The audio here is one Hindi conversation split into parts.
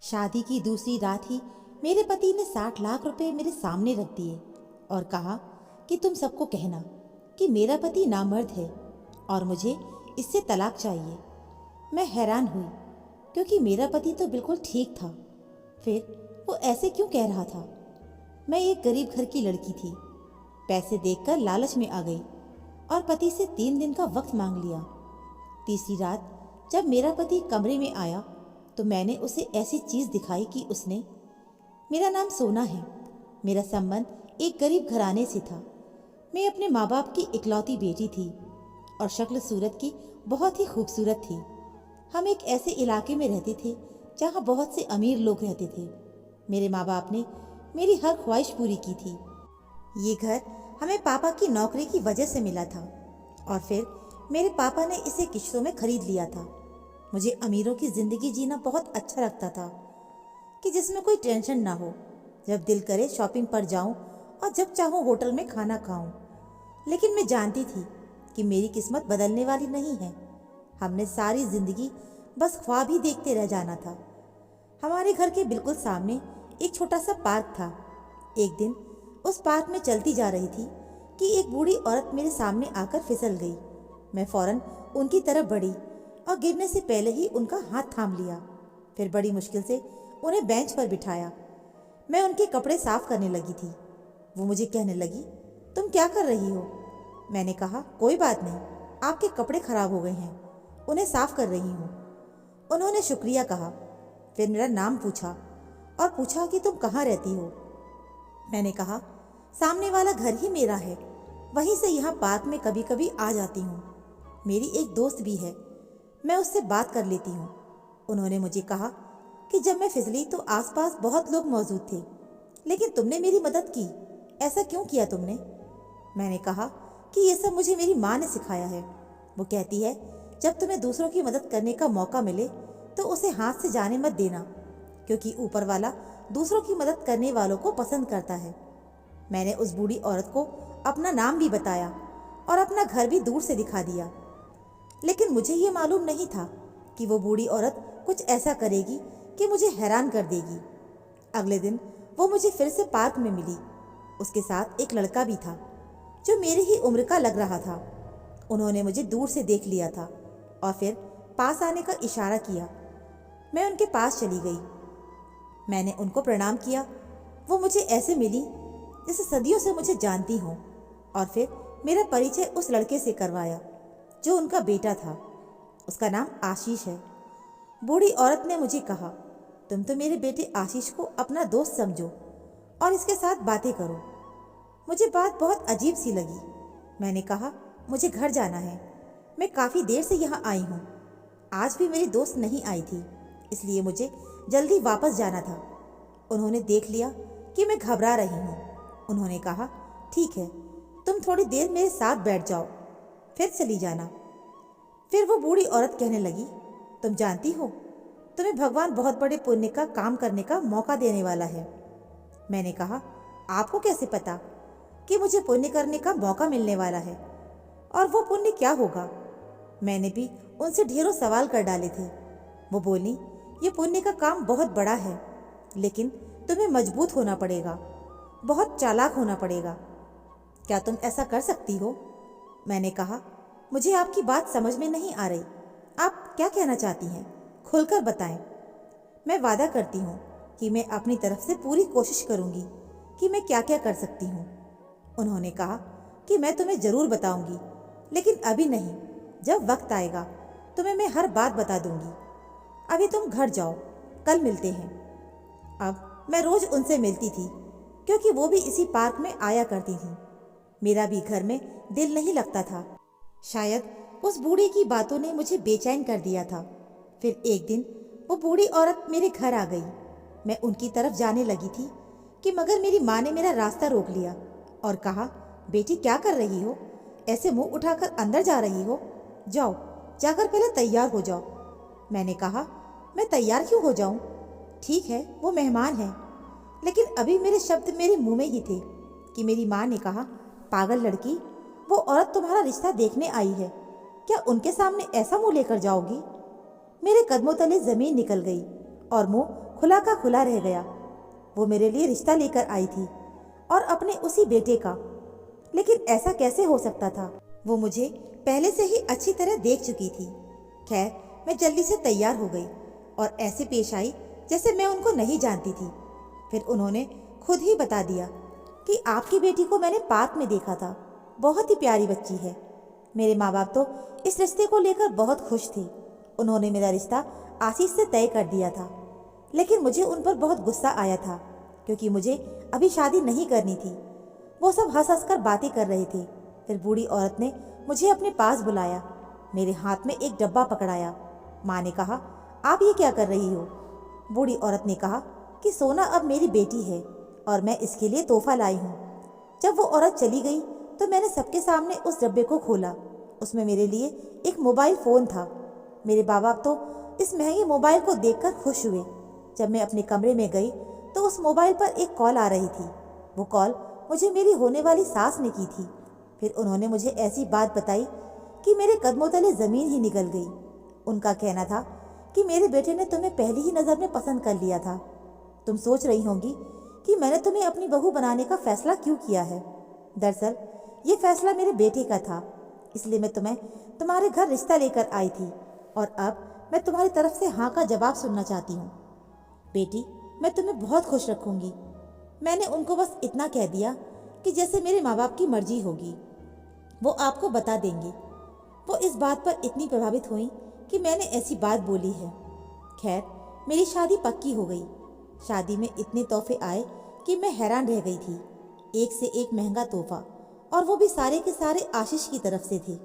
शादी की दूसरी रात ही मेरे पति ने 60 लाख रुपए मेरे सामने रख दिए और कहा कि तुम सबको कहना कि मेरा पति नामर्द है और मुझे इससे तलाक चाहिए। मैं हैरान हुई क्योंकि मेरा पति तो बिल्कुल ठीक था। फिर वो ऐसे क्यों कह रहा था? मैं एक गरीब घर की लड़की थी। पैसे देखकर लालच में आ गई और पति से 3 दिन का वक्त मांग लिया। तीसरी रात जब मेरा पति कमरे में आया तो मैंने उसे ऐसी चीज़ दिखाई कि उसने, मेरा नाम सोना है, मेरा संबंध एक गरीब घराने से था, मैं अपने माँ बाप की इकलौती बेटी थी और शक्ल सूरत की बहुत ही खूबसूरत थी। हम एक ऐसे इलाके में रहते थे जहाँ बहुत से अमीर लोग रहते थे। मेरे माँ बाप ने मेरी हर ख्वाहिश पूरी की थी। ये घर हमें पापा की नौकरी की वजह से मिला था और फिर मेरे पापा ने इसे किश्तों में खरीद लिया था। मुझे अमीरों की ज़िंदगी जीना बहुत अच्छा लगता था कि जिसमें कोई टेंशन ना हो, जब दिल करे शॉपिंग पर जाऊं और जब चाहूं होटल में खाना खाऊं। लेकिन मैं जानती थी कि मेरी किस्मत बदलने वाली नहीं है। हमने सारी ज़िंदगी बस ख्वाब ही देखते रह जाना था। हमारे घर के बिल्कुल सामने एक छोटा सा पार्क था। एक दिन उस पार्क में चलती जा रही थी कि एक बूढ़ी औरत मेरे सामने आकर फिसल गई। मैं फौरन उनकी तरफ बढ़ी और गिरने से पहले ही उनका हाथ थाम लिया। फिर बड़ी मुश्किल से उन्हें बेंच पर बिठाया। मैं उनके कपड़े साफ करने लगी थी। वो मुझे कहने लगी, तुम क्या कर रही हो? मैंने कहा, कोई बात नहीं, आपके कपड़े खराब हो गए हैं, उन्हें साफ कर रही हूँ। उन्होंने शुक्रिया कहा। फिर मेरा नाम पूछा और पूछा कि तुम कहाँ रहती हो? मैंने कहा, सामने वाला घर ही मेरा है, वहीं से यहाँ पार्क में कभी कभी आ जाती हूँ। मेरी एक दोस्त भी है, मैं उससे बात कर लेती हूँ। उन्होंने मुझे कहा कि जब मैं फिसली तो आसपास बहुत लोग मौजूद थे, लेकिन तुमने मेरी मदद की। ऐसा क्यों किया तुमने? मैंने कहा कि ये सब मुझे मेरी माँ ने सिखाया है। वो कहती है, जब तुम्हें दूसरों की मदद करने का मौका मिले तो उसे हाथ से जाने मत देना, क्योंकि ऊपर वाला दूसरों की मदद करने वालों को पसंद करता है। मैंने उस बूढ़ी औरत को अपना नाम भी बताया और अपना घर भी दूर से दिखा दिया। लेकिन मुझे ये मालूम नहीं था कि वो बूढ़ी औरत कुछ ऐसा करेगी कि मुझे हैरान कर देगी। अगले दिन वो मुझे फिर से पार्क में मिली। उसके साथ एक लड़का भी था जो मेरी ही उम्र का लग रहा था। उन्होंने मुझे दूर से देख लिया था और फिर पास आने का इशारा किया। मैं उनके पास चली गई। मैंने उनको प्रणाम किया। वो मुझे ऐसे मिली जैसे सदियों से मुझे जानती हों और फिर मेरा परिचय उस लड़के से करवाया जो उनका बेटा था। उसका नाम आशीष है। बूढ़ी औरत ने मुझे कहा, तुम तो मेरे बेटे आशीष को अपना दोस्त समझो और इसके साथ बातें करो। मुझे बात बहुत अजीब सी लगी। मैंने कहा, मुझे घर जाना है, मैं काफ़ी देर से यहाँ आई हूँ। आज भी मेरी दोस्त नहीं आई थी, इसलिए मुझे जल्दी वापस जाना था। उन्होंने देख लिया कि मैं घबरा रही हूँ। उन्होंने कहा, ठीक है, तुम थोड़ी देर मेरे साथ बैठ जाओ, फिर चली जाना। फिर वो बूढ़ी औरत कहने लगी, तुम जानती हो, तुम्हें भगवान बहुत बड़े पुण्य का काम करने का मौका देने वाला है। मैंने कहा, आपको कैसे पता कि मुझे पुण्य करने का मौका मिलने वाला है, और वो पुण्य क्या होगा? मैंने भी उनसे ढेरों सवाल कर डाले थे। वो बोली, ये पुण्य का काम बहुत बड़ा है, लेकिन तुम्हें मजबूत होना पड़ेगा, बहुत चालाक होना पड़ेगा। क्या तुम ऐसा कर सकती हो? मैंने कहा, मुझे आपकी बात समझ में नहीं आ रही। आप क्या कहना चाहती हैं? खुलकर बताएं। मैं वादा करती हूँ कि मैं अपनी तरफ से पूरी कोशिश करूँगी कि मैं क्या क्या कर सकती हूँ। उन्होंने कहा कि मैं तुम्हें ज़रूर बताऊँगी, लेकिन अभी नहीं, जब वक्त आएगा तुम्हें मैं हर बात बता दूँगी। अभी तुम घर जाओ, कल मिलते हैं। अब मैं रोज़ उनसे मिलती थी क्योंकि वो भी इसी पार्क में आया करती थी। मेरा भी घर में दिल नहीं लगता था। शायद उस बूढ़ी की बातों ने मुझे बेचैन कर दिया था। फिर एक दिन वो बूढ़ी औरत मेरे घर आ गई। मैं उनकी तरफ जाने लगी थी कि मगर मेरी माँ ने मेरा रास्ता रोक लिया और कहा, बेटी क्या कर रही हो? ऐसे मुंह उठाकर अंदर जा रही हो? जाओ, जाकर पहले तैयार हो जाओ। मैंने कहा, मैं तैयार क्यों हो जाऊं? ठीक है, वो मेहमान है। लेकिन अभी मेरे शब्द मेरे मुंह में ही थे कि मेरी माँ ने कहा, पागल लड़की, वो औरत तुम्हारा रिश्ता देखने आई है, क्या उनके सामने ऐसा मुंह लेकर जाओगी? मेरे कदमों तले जमीन निकल गई और मुंह खुला का खुला रह गया। वो मेरे लिए रिश्ता लेकर आई थी और अपने उसी बेटे का। लेकिन ऐसा कैसे हो सकता था? वो मुझे पहले से ही अच्छी तरह देख चुकी थी। खैर, मैं जल्दी से तैयार हो गई और ऐसे पेश आई जैसे मैं उनको नहीं जानती थी। फिर उन्होंने खुद ही बता दिया कि आपकी बेटी को मैंने पार्क में देखा था, बहुत ही प्यारी बच्ची है। मेरे माँ बाप तो इस रिश्ते को लेकर बहुत खुश थे। उन्होंने मेरा रिश्ता आशीष से तय कर दिया था, लेकिन मुझे उन पर बहुत गुस्सा आया था क्योंकि मुझे अभी शादी नहीं करनी थी। वो सब हंस हंस कर बातें कर रहे थे। फिर बूढ़ी औरत ने मुझे अपने पास बुलाया, मेरे हाथ में एक डब्बा पकड़ाया। माँ ने कहा, आप ये क्या कर रही हो? बूढ़ी औरत ने कहा कि सोना अब मेरी बेटी है और मैं इसके लिए तोहफा लाई हूँ। जब वो औरत चली गई तो मैंने सबके सामने उस डब्बे को खोला। उसमें मेरे लिए एक मोबाइल फ़ोन था। मेरे बाप बाप तो इस महंगे मोबाइल को देखकर खुश हुए। जब मैं अपने कमरे में गई तो उस मोबाइल पर एक कॉल आ रही थी। वो कॉल मुझे मेरी होने वाली सास ने की थी। फिर उन्होंने मुझे ऐसी बात बताई कि मेरे कदमों तले ज़मीन ही निकल गई। उनका कहना था कि मेरे बेटे ने तुम्हें पहली ही नज़र में पसंद कर लिया था। तुम सोच रही होंगी कि मैंने तुम्हें अपनी बहू बनाने का फैसला क्यों किया है। दरअसल ये फैसला मेरे बेटे का था, इसलिए मैं तुम्हें तुम्हारे घर रिश्ता लेकर आई थी और अब मैं तुम्हारी तरफ से हाँ का जवाब सुनना चाहती हूँ। बेटी, मैं तुम्हें बहुत खुश रखूँगी। मैंने उनको बस इतना कह दिया कि जैसे मेरे माँ बाप की मर्जी होगी वो आपको बता देंगे। वो इस बात पर इतनी प्रभावित हुई कि मैंने ऐसी बात बोली है। खैर, मेरी शादी पक्की हो गई। शादी में इतने तोहफे आए कि मैं हैरान रह गई थी। एक से एक महंगा तोहफा, और वो भी सारे के सारे आशीष की तरफ से थे।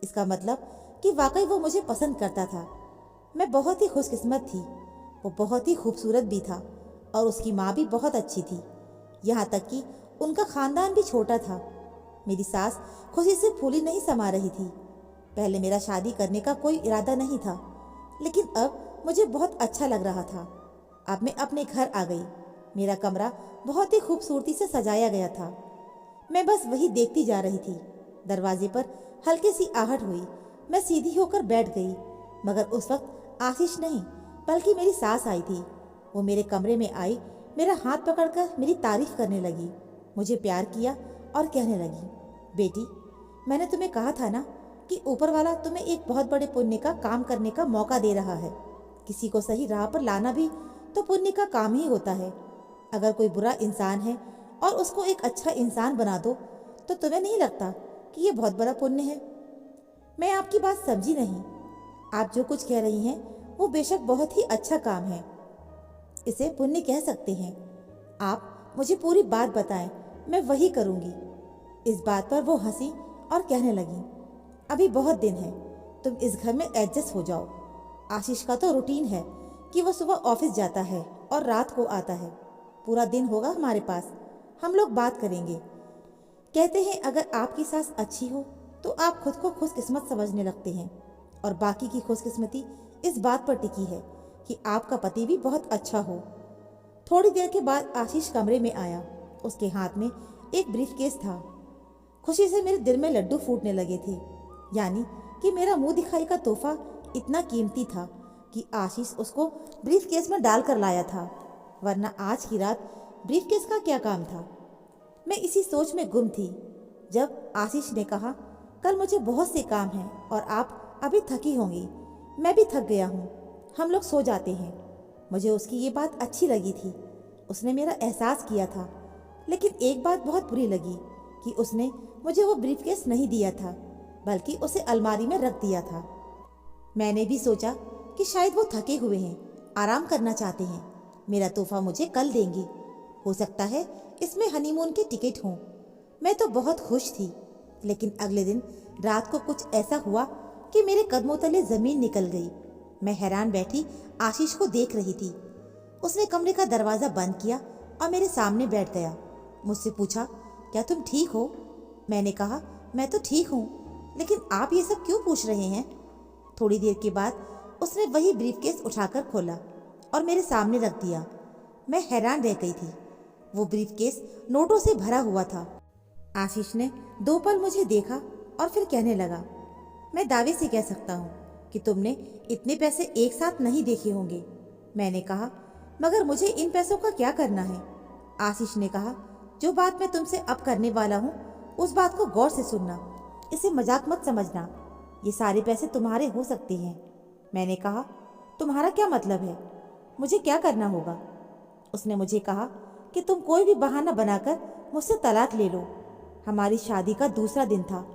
इसका मतलब कि वाकई वो मुझे पसंद करता था। मैं बहुत ही खुशकिस्मत थी। वो बहुत ही खूबसूरत भी था और उसकी माँ भी बहुत अच्छी थी। यहाँ तक कि उनका खानदान भी छोटा था। मेरी सास खुशी से फूली नहीं समा रही थी। पहले मेरा शादी करने का कोई इरादा नहीं था, लेकिन अब मुझे बहुत अच्छा लग रहा था। अब मैं अपने घर आ गई। मेरा कमरा बहुत ही खूबसूरती से सजाया गया था। मैं बस वही देखती जा रही थी। दरवाजे पर हल्की सी आहट हुई। मैं सीधी होकर बैठ गई, मगर उस वक्त आशीष नहीं बल्कि मेरी सास आई थी। वो मेरे कमरे में आई, मेरा हाथ पकड़कर मेरी तारीफ करने लगी, मुझे प्यार किया और कहने लगी, बेटी, मैंने तुम्हें कहा था ना कि ऊपर वाला तुम्हें एक बहुत बड़े पुण्य का काम करने का मौका दे रहा है। किसी को सही राह पर लाना भी तो पुण्य का काम ही होता है। अगर कोई बुरा इंसान है और उसको एक अच्छा इंसान बना दो तो तुम्हें नहीं लगता कि ये बहुत बड़ा पुण्य है? मैं आपकी बात समझी नहीं। आप जो कुछ कह रही हैं वो बेशक बहुत ही अच्छा काम है, इसे पुण्य कह सकते हैं। आप मुझे पूरी बात बताएं, मैं वही करूंगी। इस बात पर वो हंसी और कहने लगी, अभी बहुत दिन है, तुम इस घर में एडजस्ट हो जाओ। आशीष का तो रूटीन है कि वो सुबह ऑफिस जाता है और रात को आता है। पूरा दिन होगा हमारे पास, हम लोग बात करेंगे। कहते हैं अगर आपकी सास अच्छी हो तो आप खुद को खुशकिस्मत समझने लगते हैं, और बाकी की खुशकिस्मती इस बात पर टिकी है कि आपका पति भी बहुत अच्छा हो। थोड़ी देर के बाद आशीष कमरे में आया। उसके हाथ में एक ब्रीफकेस था। खुशी से मेरे दिल में लड्डू फूटने लगे थे, यानी कि मेरा मुंह दिखाई का तोहफा इतना कीमती था कि आशीष उसको ब्रीफकेस में डाल कर लाया था, वरना आज की रात ब्रीफकेस का क्या काम था। मैं इसी सोच में गुम थी जब आशीष ने कहा, कल मुझे बहुत से काम हैं और आप अभी थकी होंगी। मैं भी थक गया हूँ, हम लोग सो जाते हैं। मुझे उसकी ये बात अच्छी लगी थी। उसने मेरा एहसास किया था, लेकिन एक बात बहुत बुरी लगी कि उसने मुझे वो ब्रीफकेस नहीं दिया था, बल्कि उसे अलमारी में रख दिया था। मैंने भी सोचा कि शायद वो थके हुए हैं, आराम करना चाहते हैं। मेरा तोहफा मुझे कल देंगे। हो सकता है इसमें हनीमून के टिकट हों। मैं तो बहुत खुश थी, लेकिन अगले दिन रात को कुछ ऐसा हुआ कि मेरे कदमों तले ज़मीन निकल गई। मैं हैरान बैठी आशीष को देख रही थी। उसने कमरे का दरवाज़ा बंद किया और मेरे सामने बैठ गया। मुझसे पूछा, क्या तुम ठीक हो? मैंने कहा, मैं तो ठीक हूँ, लेकिन आप ये सब क्यों पूछ रहे हैं? थोड़ी देर के बाद उसने वही ब्रीफकेस उठाकर खोला और मेरे सामने रख दिया। मैं हैरान रह गई थी। वो ब्रीफकेस नोटों से भरा हुआ था। आशीष ने 2 पल मुझे देखा और फिर कहने लगा, मैं दावे से कह सकता हूँ कि तुमने इतने पैसे एक साथ नहीं देखे होंगे। मैंने कहा, मगर मुझे इन पैसों का क्या करना है? आशीष ने कहा, जो बात मैं तुमसे अब करने वाला हूँ उस बात को गौर से सुनना, इसे मजाक मत समझना। ये सारे पैसे तुम्हारे हो सकते हैं। मैंने कहा, तुम्हारा क्या मतलब है? मुझे क्या करना होगा? उसने मुझे कहा कि तुम कोई भी बहाना बनाकर मुझसे तलाक ले लो। हमारी शादी का दूसरा दिन था।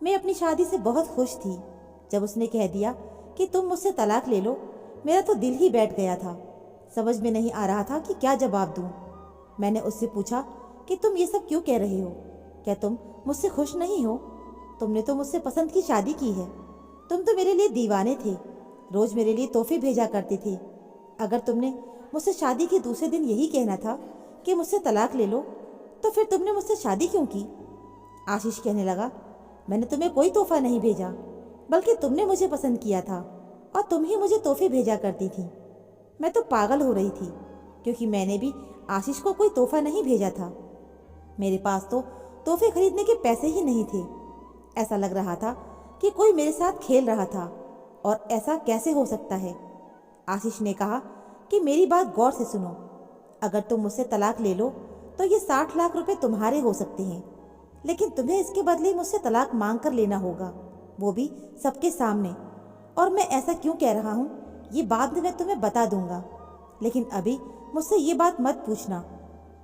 मैं अपनी शादी से बहुत खुश थी। जब उसने कह दिया कि तुम मुझसे तलाक ले लो, मेरा तो दिल ही बैठ गया था। समझ में नहीं आ रहा था कि क्या जवाब दूं। मैंने उससे पूछा कि तुम ये सब क्यों कह रहे हो? क्या तुम मुझसे खुश नहीं हो? तुमने तो मुझसे पसंद की शादी की है। तुम तो मेरे लिए दीवाने थे, रोज मेरे लिए तोहफे भेजा करते थे। अगर तुमने मुझसे शादी के दूसरे दिन यही कहना था कि मुझसे तलाक ले लो, तो फिर तुमने मुझसे शादी क्यों की? आशीष कहने लगा, मैंने तुम्हें कोई तोहफा नहीं भेजा, बल्कि तुमने मुझे पसंद किया था और तुम ही मुझे तोहफे भेजा करती थी। मैं तो पागल हो रही थी, क्योंकि मैंने भी आशीष को कोई तोहफा नहीं भेजा था। मेरे पास तो तोहफे खरीदने के पैसे ही नहीं थे। ऐसा लग रहा था कि कोई मेरे साथ खेल रहा था, और ऐसा कैसे हो सकता है? आशीष ने कहा कि मेरी बात गौर से सुनो। अगर तुम मुझसे तलाक ले लो तो ये 60 लाख रुपए तुम्हारे हो सकते हैं, लेकिन तुम्हें इसके बदले मुझसे तलाक मांग कर लेना होगा, वो भी सबके सामने। और मैं ऐसा क्यों कह रहा हूँ ये बाद में मैं तुम्हें बता दूंगा, लेकिन अभी मुझसे ये बात मत पूछना,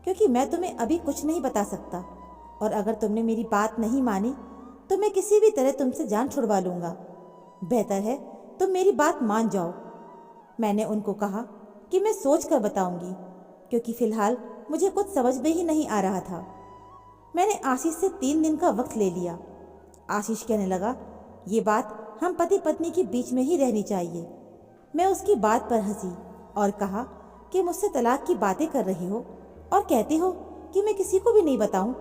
क्योंकि मैं तुम्हें अभी कुछ नहीं बता सकता। और अगर तुमने मेरी बात नहीं मानी तो मैं किसी भी तरह तुमसे जान छुड़वा लूँगा। बेहतर है तुम मेरी बात मान जाओ। मैंने उनको कहा कि मैं सोच कर बताऊंगी, क्योंकि फ़िलहाल मुझे कुछ समझ में ही नहीं आ रहा था। मैंने आशीष से 3 दिन का वक्त ले लिया। आशीष कहने लगा, ये बात हम पति पत्नी के बीच में ही रहनी चाहिए। मैं उसकी बात पर हंसी और कहा कि मुझसे तलाक की बातें कर रही हो और कहते हो कि मैं किसी को भी नहीं बताऊं।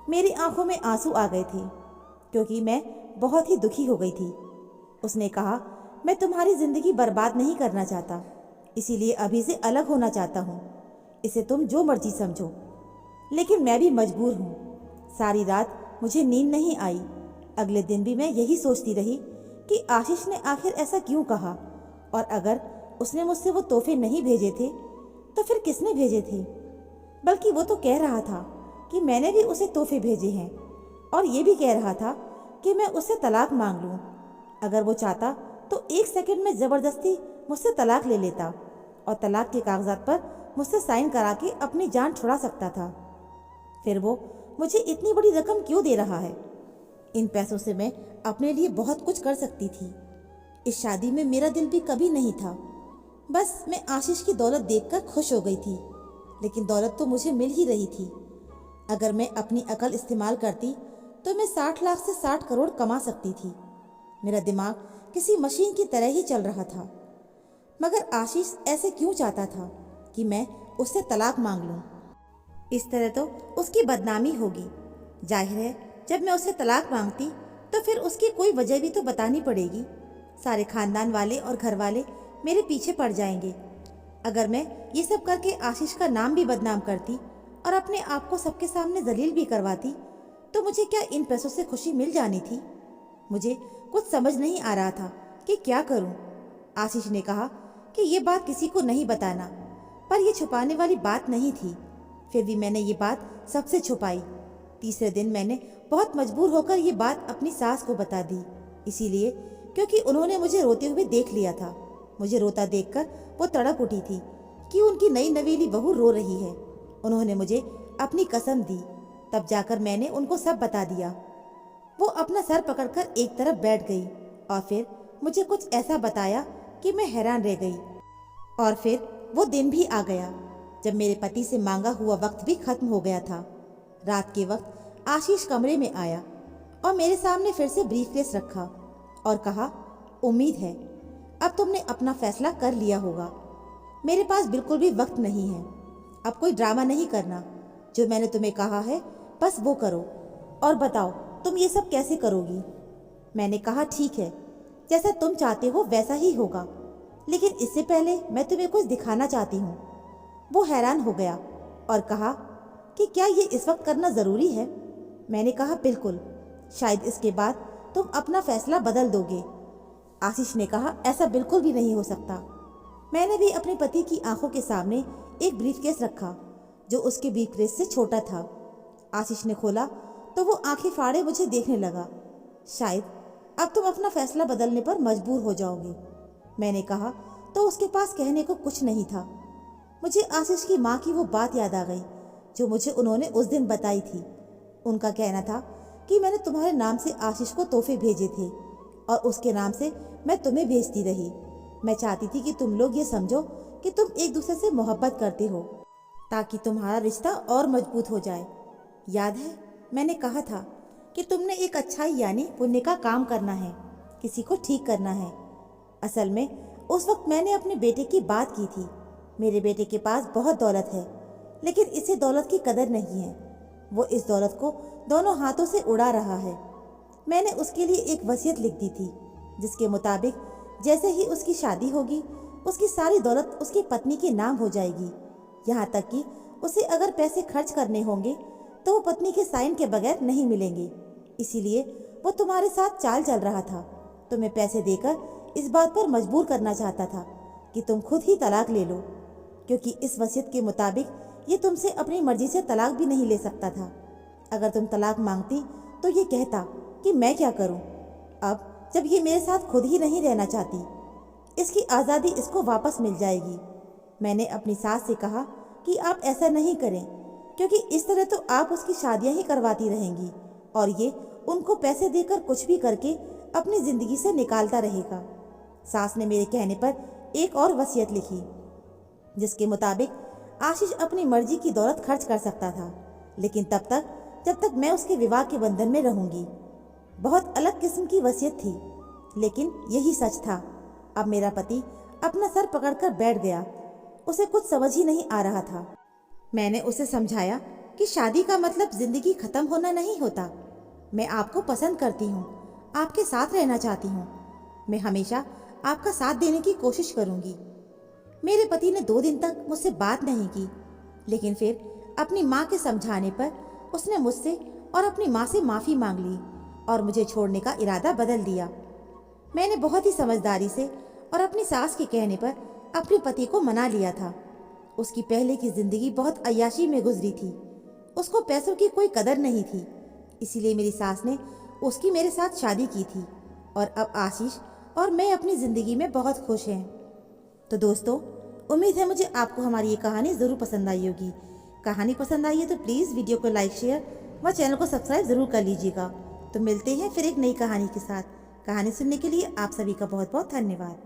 मेरी आंखों में आंसू आ गए थे, क्योंकि मैं बहुत ही दुखी हो गई थी। उसने कहा, मैं तुम्हारी ज़िंदगी बर्बाद नहीं करना चाहता, इसीलिए अभी से अलग होना चाहता हूँ। इसे तुम जो मर्जी समझो, लेकिन मैं भी मजबूर हूँ। सारी रात मुझे नींद नहीं आई। अगले दिन भी मैं यही सोचती रही कि आशीष ने आखिर ऐसा क्यों कहा, और अगर उसने मुझसे वो तोहफे नहीं भेजे थे तो फिर किसने भेजे थे? बल्कि वो तो कह रहा था कि मैंने भी उसे तोहफे भेजे हैं, और ये भी कह रहा था कि मैं उससे तलाक मांग लूँ। अगर वो चाहता तो 1 सेकंड में ज़बरदस्ती मुझसे तलाक ले लेता और तलाक के कागजात पर मुझसे साइन करा के अपनी जान छुड़ा सकता था। फिर वो मुझे इतनी बड़ी रकम क्यों दे रहा है? इन पैसों से मैं अपने लिए बहुत कुछ कर सकती थी। इस शादी में मेरा दिल भी कभी नहीं था। बस मैं आशीष की दौलत देखकर खुश हो गई थी, लेकिन दौलत तो मुझे मिल ही रही थी। अगर मैं अपनी अकल इस्तेमाल करती तो मैं 60 लाख से 60 करोड़ कमा सकती थी। मेरा दिमाग किसी मशीन की तरह ही चल रहा था। मगर आशीष ऐसे क्यों चाहता था कि मैं उससे तलाक मांग लूं? इस तरह तो उसकी बदनामी होगी। जाहिर है जब मैं उससे तलाक मांगती तो फिर उसकी कोई वजह भी तो बतानी पड़ेगी। सारे खानदान वाले और घर वाले मेरे पीछे पड़ जाएंगे। अगर मैं ये सब करके आशीष का नाम भी बदनाम करती और अपने आप को सबके सामने जलील भी करवाती, तो मुझे क्या इन पैसों से खुशी मिल जानी थी? मुझे कुछ समझ नहीं आ रहा था कि क्या करूं। आशीष ने कहा कि ये बात किसी को नहीं बताना, पर यह छुपाने वाली बात नहीं थी। फिर भी मैंने ये बात सबसे छुपाई। तीसरे दिन मैंने बहुत मजबूर होकर ये बात अपनी सास को बता दी, इसीलिए क्योंकि उन्होंने मुझे रोते हुए देख लिया था। मुझे रोता देखकर वो तड़प उठी थी कि उनकी नई नवेली बहू रो रही है। उन्होंने मुझे अपनी कसम दी, तब जाकर मैंने उनको सब बता दिया। वो अपना सर पकड़कर एक तरफ बैठ गई और फिर मुझे कुछ ऐसा बताया कि मैं हैरान रह गई। और फिर वो दिन भी आ गया जब मेरे पति से मांगा हुआ वक्त भी खत्म हो गया था। रात के वक्त आशीष कमरे में आया और मेरे सामने फिर से ब्रीफकेस रखा और कहा, उम्मीद है अब तुमने अपना फैसला कर लिया होगा। मेरे पास बिल्कुल भी वक्त नहीं है। अब कोई ड्रामा नहीं करना। जो मैंने तुम्हें कहा है बस वो करो, और बताओ तुम ये सब कैसे करोगी? मैंने कहा, ठीक है, जैसा तुम चाहते हो वैसा ही होगा, लेकिन इससे पहले मैं तुम्हें कुछ दिखाना चाहती हूँ। वो हैरान हो गया और कहा कि क्या ये इस वक्त करना ज़रूरी है? मैंने कहा, बिल्कुल, शायद इसके बाद तुम अपना फैसला बदल दोगे। आशीष ने कहा, ऐसा बिल्कुल भी नहीं हो सकता। मैंने भी अपने पति की आंखों के सामने एक ब्रीफकेस रखा जो उसके ब्रीफकेस से छोटा था। आशीष ने खोला तो वो आंखें फाड़े मुझे देखने लगा। शायद अब तुम अपना फैसला बदलने पर मजबूर हो जाओगे, मैंने कहा तो उसके पास कहने को कुछ नहीं था। मुझे आशीष की माँ की वो बात याद आ गई जो मुझे उन्होंने उस दिन बताई थी। उनका कहना था कि मैंने तुम्हारे नाम से आशीष को तोहफे भेजे थे और उसके नाम से मैं तुम्हें भेजती रही। मैं चाहती थी कि तुम लोग ये समझो कि तुम एक दूसरे से मोहब्बत करते हो ताकि तुम्हारा रिश्ता और मजबूत हो जाए। याद है मैंने कहा था कि तुमने एक अच्छाई यानी पुण्य का काम करना है, किसी को ठीक करना है। असल में उस वक्त मैंने अपने बेटे की बात की थी। मेरे बेटे के पास बहुत दौलत है लेकिन इसे दौलत की कदर नहीं है। वो इस दौलत को दोनों हाथों से उड़ा रहा है। मैंने उसके लिए एक वसीयत लिख दी थी जिसके मुताबिक जैसे ही उसकी शादी होगी उसकी सारी दौलत उसकी पत्नी के नाम हो जाएगी। यहाँ तक कि उसे अगर पैसे खर्च करने होंगे तो वो पत्नी के साइन के बगैर नहीं मिलेंगे। इसीलिए वो तुम्हारे साथ चाल चल रहा था। तुम्हें पैसे देकर इस बात पर मजबूर करना चाहता था कि तुम खुद ही तलाक ले लो, क्योंकि इस वसीयत के मुताबिक ये तुमसे अपनी मर्जी से तलाक भी नहीं ले सकता था। अगर तुम तलाक मांगती तो ये कहता कि मैं क्या करूं, अब जब ये मेरे साथ खुद ही नहीं रहना चाहती, इसकी आज़ादी इसको वापस मिल जाएगी। मैंने अपनी सास से कहा कि आप ऐसा नहीं करें, क्योंकि इस तरह तो आप उसकी शादियां ही करवाती रहेंगी और ये उनको पैसे देकर कुछ भी करके अपनी ज़िंदगी से निकालता रहेगा। सास ने मेरे कहने पर एक और वसीयत लिखी जिसके मुताबिक आशीष अपनी मर्जी की दौलत खर्च कर सकता था, लेकिन तब तक जब तक मैं उसके विवाह के बंधन में रहूंगी। बहुत अलग किस्म की वसीयत थी, लेकिन यही सच था। अब मेरा पति अपना सर पकड़कर बैठ गया। उसे कुछ समझ ही नहीं आ रहा था। मैंने उसे समझाया कि शादी का मतलब जिंदगी खत्म होना नहीं होता। मैं आपको पसंद करती हूँ, आपके साथ रहना चाहती हूँ। मैं हमेशा आपका साथ देने की कोशिश करूँगी। मेरे पति ने 2 दिन तक मुझसे बात नहीं की, लेकिन फिर अपनी माँ के समझाने पर उसने मुझसे और अपनी माँ से माफ़ी मांग ली और मुझे छोड़ने का इरादा बदल दिया। मैंने बहुत ही समझदारी से और अपनी सास के कहने पर अपने पति को मना लिया था। उसकी पहले की ज़िंदगी बहुत अय्याशी में गुजरी थी। उसको पैसों की कोई कदर नहीं थी, इसीलिए मेरी सास ने उसकी मेरे साथ शादी की थी और अब आशीष और मैं अपनी ज़िंदगी में बहुत खुश हैं। तो दोस्तों, उम्मीद है मुझे आपको हमारी ये कहानी ज़रूर पसंद आई होगी। कहानी पसंद आई है तो प्लीज़ वीडियो को लाइक, शेयर व चैनल को सब्सक्राइब ज़रूर कर लीजिएगा। तो मिलते हैं फिर एक नई कहानी के साथ। कहानी सुनने के लिए आप सभी का बहुत बहुत धन्यवाद।